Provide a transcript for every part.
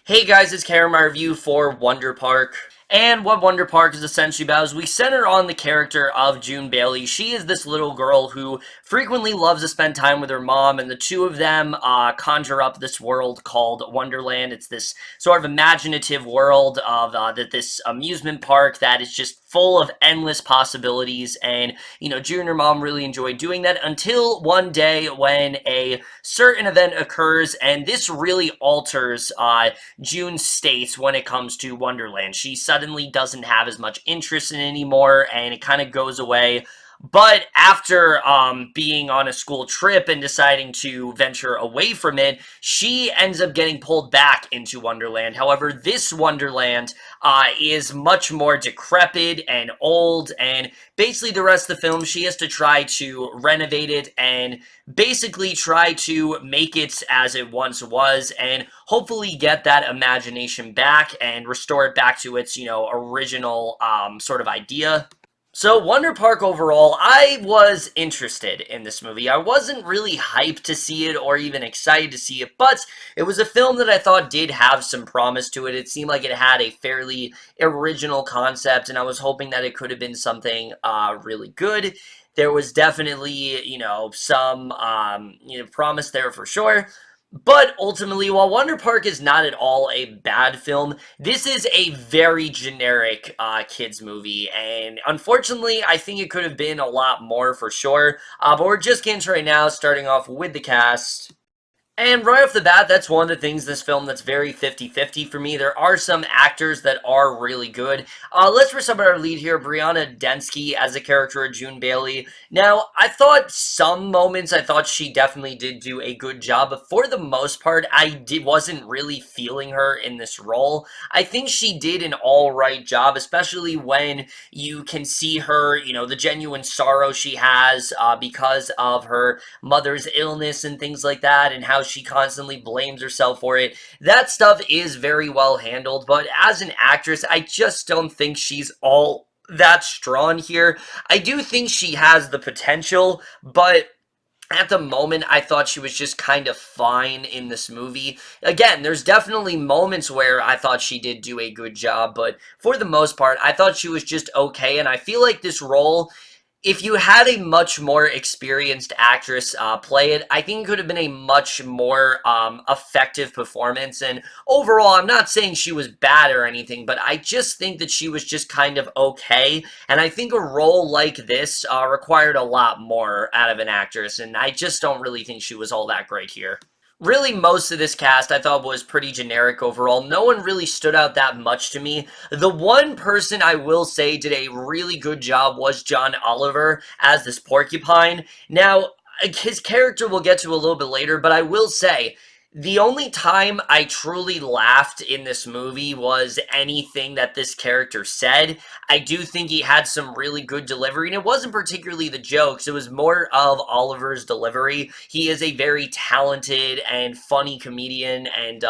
Hey guys, it's Karen, my review for Wonder Park. And what Wonder Park is essentially about is we center on the character of June Bailey. She is this little girl who frequently loves to spend time with her mom, and the two of them conjure up this world called Wonderland. It's this sort of imaginative world of this amusement park that is just full of endless possibilities, and June and her mom really enjoy doing that until one day when a certain event occurs, and this really alters June's state when it comes to Wonderland. She suddenly doesn't have as much interest in it anymore, and it kind of goes away. But after being on a school trip and deciding to venture away from it, she ends up getting pulled back into Wonderland. However, this Wonderland is much more decrepit and old, and basically the rest of the film, she has to try to renovate it and basically try to make it as it once was, and hopefully get that imagination back and restore it back to its, original sort of idea. So, Wonder Park overall, I was interested in this movie. I wasn't really hyped to see it or even excited to see it, but it was a film that I thought did have some promise to it. It seemed like it had a fairly original concept, and I was hoping that it could have been something really good. There was definitely, some, promise there for sure. But ultimately, while Wonder Park is not at all a bad film, this is a very generic kids movie, and unfortunately, I think it could have been a lot more for sure. But we're just getting to right now, starting off with the cast. And right off the bat, that's one of the things this film that's very 50-50 for me. There are some actors that are really good. Let's first talk about our lead here, Brianna Denski as a character of June Bailey. Now, I thought I thought she definitely did do a good job, but for the most part, wasn't really feeling her in this role. I think she did an alright job, especially when you can see her, the genuine sorrow she has because of her mother's illness and things like that, and how she constantly blames herself for it. That stuff is very well handled, but as an actress, I just don't think she's all that strong here. I do think she has the potential, but at the moment, I thought she was just kind of fine in this movie. Again, there's definitely moments where I thought she did do a good job, but for the most part, I thought she was just okay, and I feel like this role, if you had a much more experienced actress play it, I think it could have been a much more effective performance. And overall, I'm not saying she was bad or anything, but I just think that she was just kind of okay. And I think a role like this required a lot more out of an actress, and I just don't really think she was all that great here. Really, most of this cast I thought was pretty generic overall. No one really stood out that much to me. The one person I will say did a really good job was John Oliver as this porcupine. Now, his character we'll get to a little bit later, but I will say, the only time I truly laughed in this movie was anything that this character said. I do think he had some really good delivery, and it wasn't particularly the jokes, it was more of Oliver's delivery. He is a very talented and funny comedian, and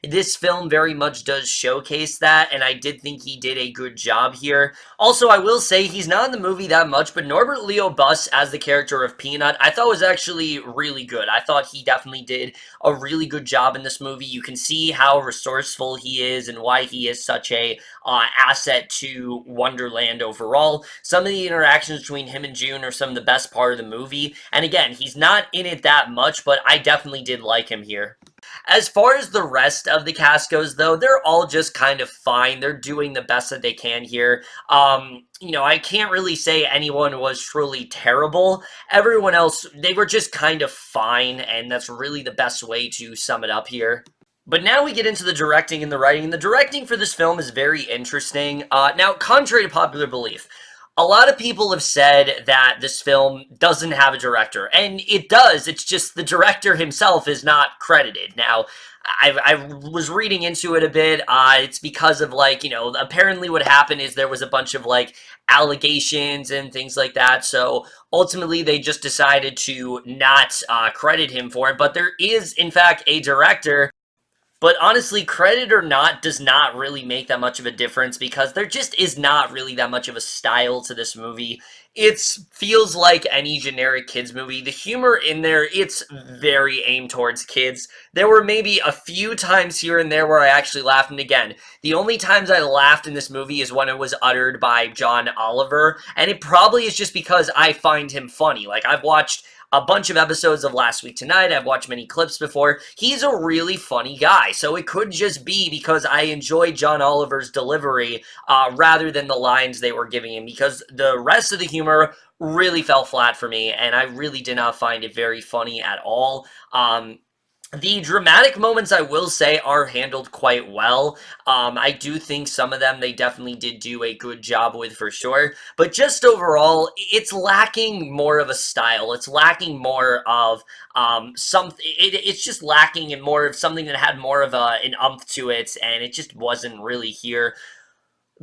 this film very much does showcase that, and I did think he did a good job here. Also, I will say, he's not in the movie that much, but Norbert Leo Bus as the character of Peanut, I thought was actually really good. I thought he definitely did a really good job in this movie. You can see how resourceful he is and why he is such a asset to Wonderland overall. Some of the interactions between him and June are some of the best part of the movie. And again, he's not in it that much, but I definitely did like him here. As far as the rest of the cast goes, though, they're all just kind of fine. They're doing the best that they can here. I can't really say anyone was truly terrible. Everyone else, they were just kind of fine, and that's really the best way to sum it up here. But now we get into the directing and the writing. The directing for this film is very interesting. Now, contrary to popular belief, a lot of people have said that this film doesn't have a director, and it does. It's just the director himself is not credited. Now, I was reading into it a bit. It's because of, apparently what happened is there was a bunch of, allegations and things like that, so ultimately they just decided to not credit him for it, but there is, in fact, a director. But honestly, credit or not does not really make that much of a difference because there just is not really that much of a style to this movie. It feels like any generic kids movie. The humor in there, it's very aimed towards kids. There were maybe a few times here and there where I actually laughed, and again, the only times I laughed in this movie is when it was uttered by John Oliver, and it probably is just because I find him funny. Like, I've watched a bunch of episodes of Last Week Tonight. I've watched many clips before. He's a really funny guy, so it could just be because I enjoy John Oliver's delivery rather than the lines they were giving him, because the rest of the humor really fell flat for me, and I really did not find it very funny at all. The dramatic moments, I will say, are handled quite well. I do think some of them they definitely did do a good job with for sure. But just overall, it's lacking more of a style. It's lacking more of something. It's just lacking in more of something that had more of an umph to it, and it just wasn't really here.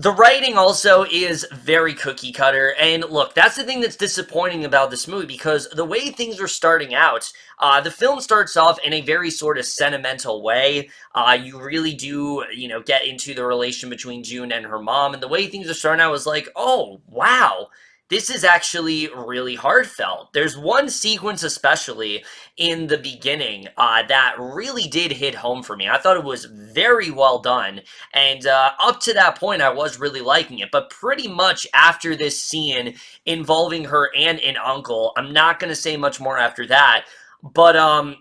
The writing also is very cookie cutter, and look, that's the thing that's disappointing about this movie, because the way things are starting out, the film starts off in a very sort of sentimental way. You really do, get into the relation between June and her mom, and the way things are starting out was like, oh, wow, this is actually really heartfelt. There's one sequence especially in the beginning that really did hit home for me. I thought it was very well done, and up to that point, I was really liking it. But pretty much after this scene involving her aunt and uncle, I'm not going to say much more after that. But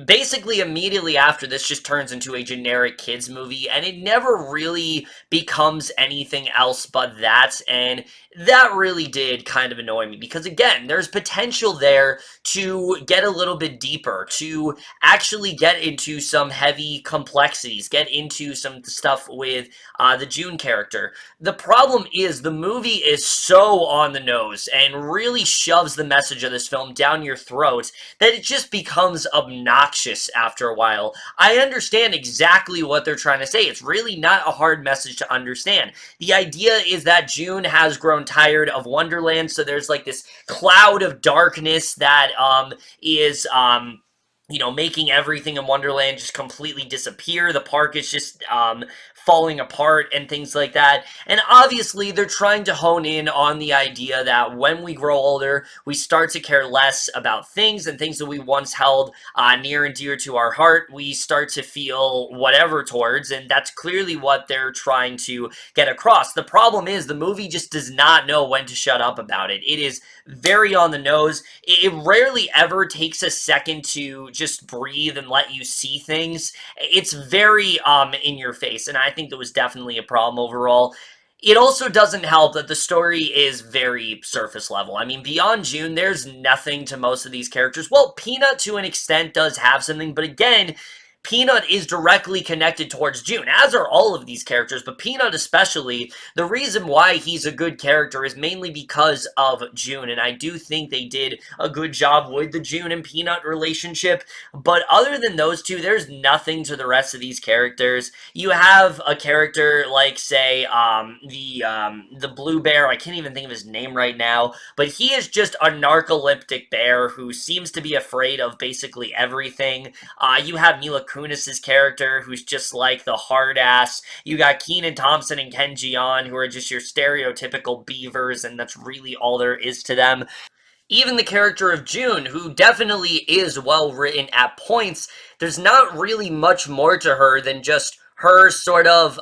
basically immediately after this just turns into a generic kids movie, and it never really becomes anything else but that, and that really did kind of annoy me, because again, there's potential there to get a little bit deeper, to actually get into some heavy complexities, get into some stuff with the June character. The problem is the movie is so on the nose and really shoves the message of this film down your throat that it just becomes obnoxious after a while. I understand exactly what they're trying to say. It's really not a hard message to understand. The idea is that June has grown tired of Wonderland, so there's like this cloud of darkness that is making everything in Wonderland just completely disappear. The park is just falling apart and things like that. And obviously, they're trying to hone in on the idea that when we grow older, we start to care less about things, and things that we once held near and dear to our heart, we start to feel whatever towards, and that's clearly what they're trying to get across. The problem is the movie just does not know when to shut up about it. It is very on the nose. It rarely ever takes a second to just breathe and let you see things. It's very in your face, and I think that was definitely a problem overall. It also doesn't help that the story is very surface level. I mean, beyond June, there's nothing to most of these characters. Well, Peanut, to an extent, does have something, but again, Peanut is directly connected towards June, as are all of these characters, but Peanut especially. The reason why he's a good character is mainly because of June, and I do think they did a good job with the June and Peanut relationship, but other than those two, there's nothing to the rest of these characters. You have a character like, say, the blue bear. I can't even think of his name right now, but he is just a narcoleptic bear who seems to be afraid of basically everything. You have Mila Kunis' character, who's just like the hard ass. You got Kenan, Thompson, and Ken Jeong, who are just your stereotypical beavers, and that's really all there is to them. Even the character of June, who definitely is well written at points, there's not really much more to her than just her sort of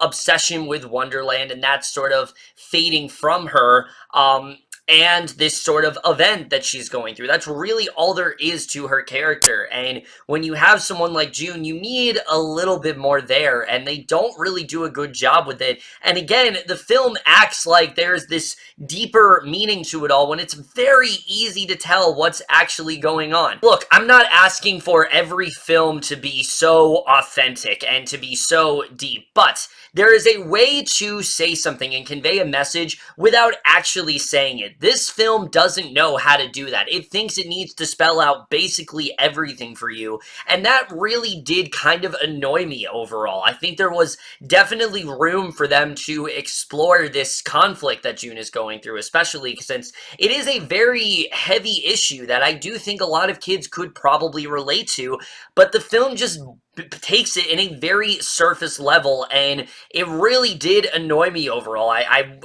obsession with Wonderland, and that sort of fading from her. And this sort of event that she's going through. That's really all there is to her character. And when you have someone like June, you need a little bit more there, and they don't really do a good job with it. And again, the film acts like there's this deeper meaning to it all when it's very easy to tell what's actually going on. Look, I'm not asking for every film to be so authentic and to be so deep, but there is a way to say something and convey a message without actually saying it. This film doesn't know how to do that. It thinks it needs to spell out basically everything for you, and that really did kind of annoy me overall. I think there was definitely room for them to explore this conflict that June is going through, especially since it is a very heavy issue that I do think a lot of kids could probably relate to, but the film just takes it in a very surface level, and it really did annoy me overall.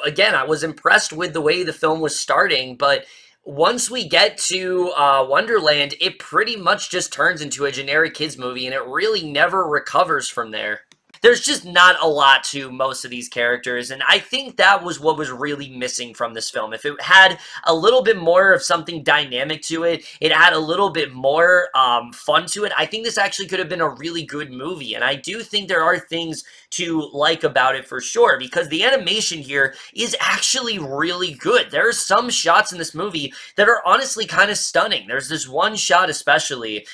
Again, I was impressed with the way the film was starting, but once we get to Wonderland, it pretty much just turns into a generic kids movie, and it really never recovers from there. There's just not a lot to most of these characters, and I think that was what was really missing from this film. If it had a little bit more of something dynamic to it, it had a little bit more fun to it, I think this actually could have been a really good movie, and I do think there are things to like about it for sure, because the animation here is actually really good. There are some shots in this movie that are honestly kind of stunning. There's this one shot especially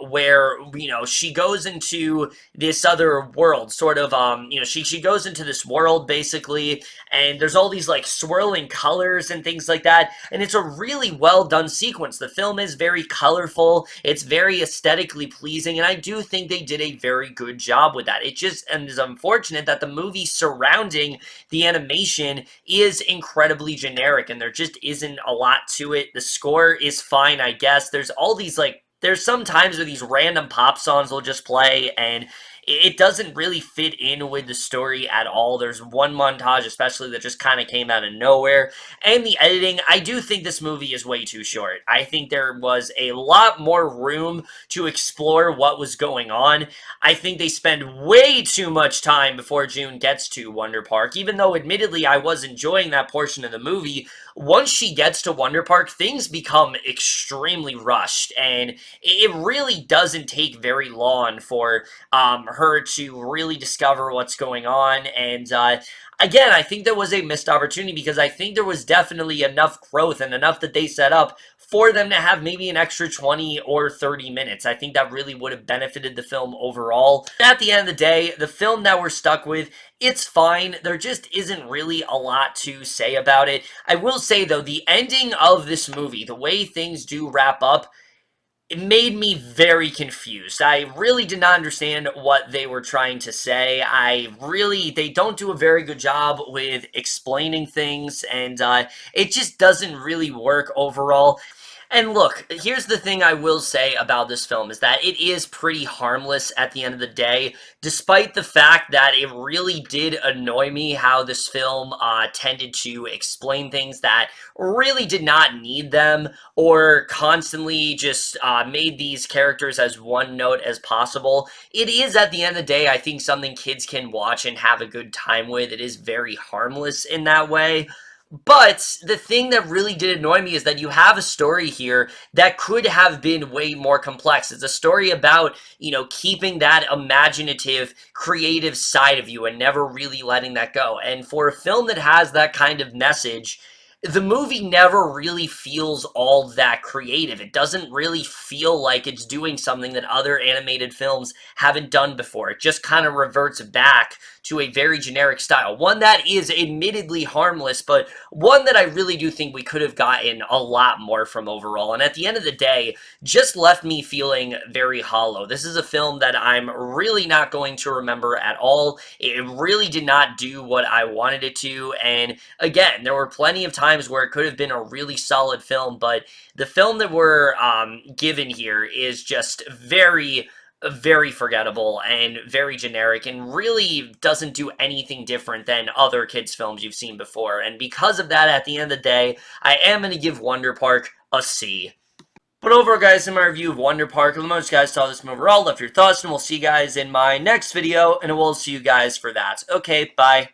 where, you know, she goes into this other world, sort of, you know, she goes into this world, basically, and there's all these, like, swirling colors and things like that, and it's a really well-done sequence. The film is very colorful, it's very aesthetically pleasing, and I do think they did a very good job with that. It just is unfortunate that the movie surrounding the animation is incredibly generic, and there just isn't a lot to it. The score is fine, I guess. There's all these, like, there's some times where these random pop songs will just play, and it doesn't really fit in with the story at all. There's one montage especially that just kind of came out of nowhere. And the editing, I do think this movie is way too short. I think there was a lot more room to explore what was going on. I think they spend way too much time before June gets to Wonder Park, even though admittedly I was enjoying that portion of the movie. Once she gets to Wonder Park, things become extremely rushed, and it really doesn't take very long for her to really discover what's going on, and again, I think there was a missed opportunity, because I think there was definitely enough growth and enough that they set up for them to have maybe an extra 20 or 30 minutes. I think that really would have benefited the film overall. At the end of the day, the film that we're stuck with, it's fine. There just isn't really a lot to say about it. I will say, though, the ending of this movie, the way things do wrap up, it made me very confused. I really did not understand what they were trying to say. They don't do a very good job with explaining things, and it just doesn't really work overall. And look, here's the thing I will say about this film, is that it is pretty harmless at the end of the day, despite the fact that it really did annoy me how this film tended to explain things that really did not need them, or constantly just made these characters as one note as possible. It is, at the end of the day, I think something kids can watch and have a good time with. It is very harmless in that way. But the thing that really did annoy me is that you have a story here that could have been way more complex. It's a story about, you know, keeping that imaginative, creative side of you and never really letting that go. And for a film that has that kind of message, the movie never really feels all that creative. It doesn't really feel like it's doing something that other animated films haven't done before. It just kind of reverts back to a very generic style. One that is admittedly harmless, but one that I really do think we could have gotten a lot more from overall. And at the end of the day, just left me feeling very hollow. This is a film that I'm really not going to remember at all. It really did not do what I wanted it to. And again, there were plenty of times where it could have been a really solid film, but the film that we're given here is just very forgettable and very generic, and really doesn't do anything different than other kids' films you've seen before. And because of that, at the end of the day, I am going to give Wonder Park a C. But overall, guys, in my review of Wonder Park, most guys saw this movie overall, left your thoughts, and we'll see you guys in my next video, and we'll see you guys for that. Okay, bye.